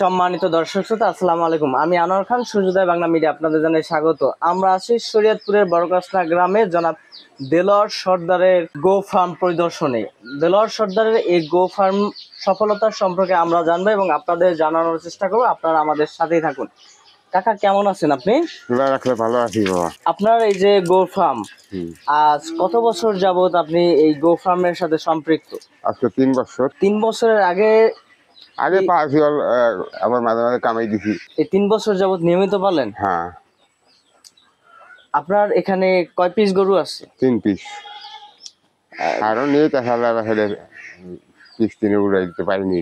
সম্মানিত দর্শক শ্রোতা, আসসালামু আলাইকুম। আমি আনোয়ার খান, সূর্যোদয় বাংলা মিডিয়া আপনাদের জানাই স্বাগত। আমরা আছি শরীয়তপুরের বড়গাছনা গ্রামে জনাব দেলোয়ার সর্দারের গো ফার্ম পরিদর্শনে। দেলোয়ার সর্দারের এই গো ফার্ম সফলতার সম্পর্কে আমরা জানবো এবং আপনাদের জানানোর চেষ্টা করবো। আপনারা আমাদের সাথেই থাকুন। কাকা, কেমন আছেন আপনি? ভালো আছি বাবা। আপনার এই যে গো ফার্ম, আজ কত বছর যাবত আপনি এই গো ফার্মের সাথে সম্পৃক্ত? আজকে 3 বছর। 3 বছরের আগে পাঁচি আমার মাঝে মাঝে কামাই দিছি। এই 3 বছর যাবত নিয়মিত পালেন? হ্যাঁ, আপনার এখানে কয় পিস গরু আছে? 3 পিস। আরো নিয়ে পিস কিনে উড়াই দিতে পারিনি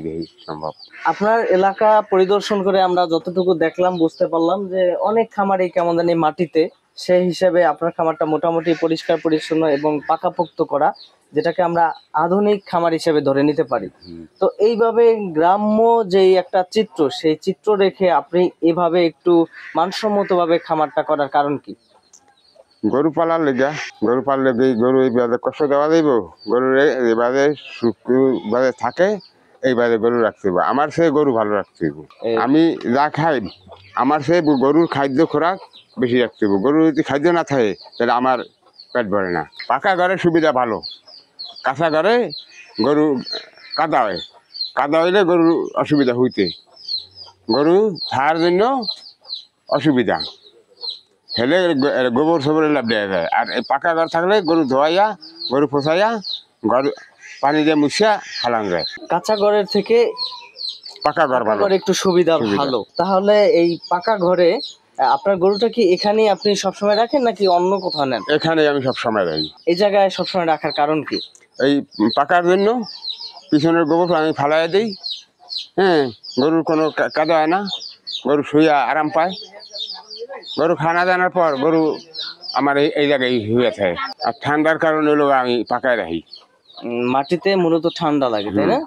সম্ভব। আপনার এলাকা পরিদর্শন করে আমরা যতটুকু দেখলাম, বুঝতে পারলাম যে অনেক খামারই কেমন জানি মাটিতে, সেই হিসাবে আপনার খামারটা মোটামুটি পরিষ্কার পরিচ্ছন্ন এবং পাকাপোক্ত করা, যেটাকে আমরা আধুনিক খামার হিসেবে ধরে নিতে পারি। তো এইভাবে গ্রাম্য যেই একটা চিত্র, সেই চিত্র রেখে আপনি এভাবে একটু মানসম্মতভাবে খামারটা করার কারণ কি? গরু পালার লেগা, গরু পাললে গরু এইভাবে কষ্ট দেওয়া যাইব। গরুর এবারে সুখভাবে থাকে, এইবারে গরু রাখতে হবে। আমার সে গরু ভালো রাখতে হবে। আমি যা খাই, আমার সে গরুর খাদ্য খোরাক বেশি রাখতে হবে। গরুর যদি খাদ্য না থাকে তাহলে আমার পেট ভরে না। পাকা ঘরের সুবিধা ভালো, কাঁচা ঘরে গরু কাদা হয়, কাদা হইলে গরুর অসুবিধা হইতে, গরু খাওয়ার জন্য অসুবিধা হেলে গোবর সবর লাভ দেওয়া যায়। আর এই পাকা ঘর থাকলে গরু ধোয়াইয়া, গরু ফসাইয়া, ঘর পানি দিয়ে মুছিয়া খালান যায়। কাঁচা ঘরের থেকে পাকা ঘর ভালো, একটু সুবিধা ভালো। তাহলে এই পাকা ঘরে আপনার গরুটা কি এখানেই আপনি সবসময় রাখেন নাকি অন্য কোথাও নেন? এখানে আমি সবসময় রাখি। এই জায়গায় সবসময় রাখার কারণ কি? এই পাকার জন্য পিছনের গোবর আমি ফালাই দিই। হ্যাঁ, গরুর কোনো কাদা হয় না, গরু শুইয়া আরাম পায়। গরু খানা দানার পর গরু আমার এই জায়গায় হয়ে থাকে। আর ঠান্ডার কারণে হলো আমি পাকায় রাখি। মাটিতে মূলত ঠান্ডা লাগে, তাই না?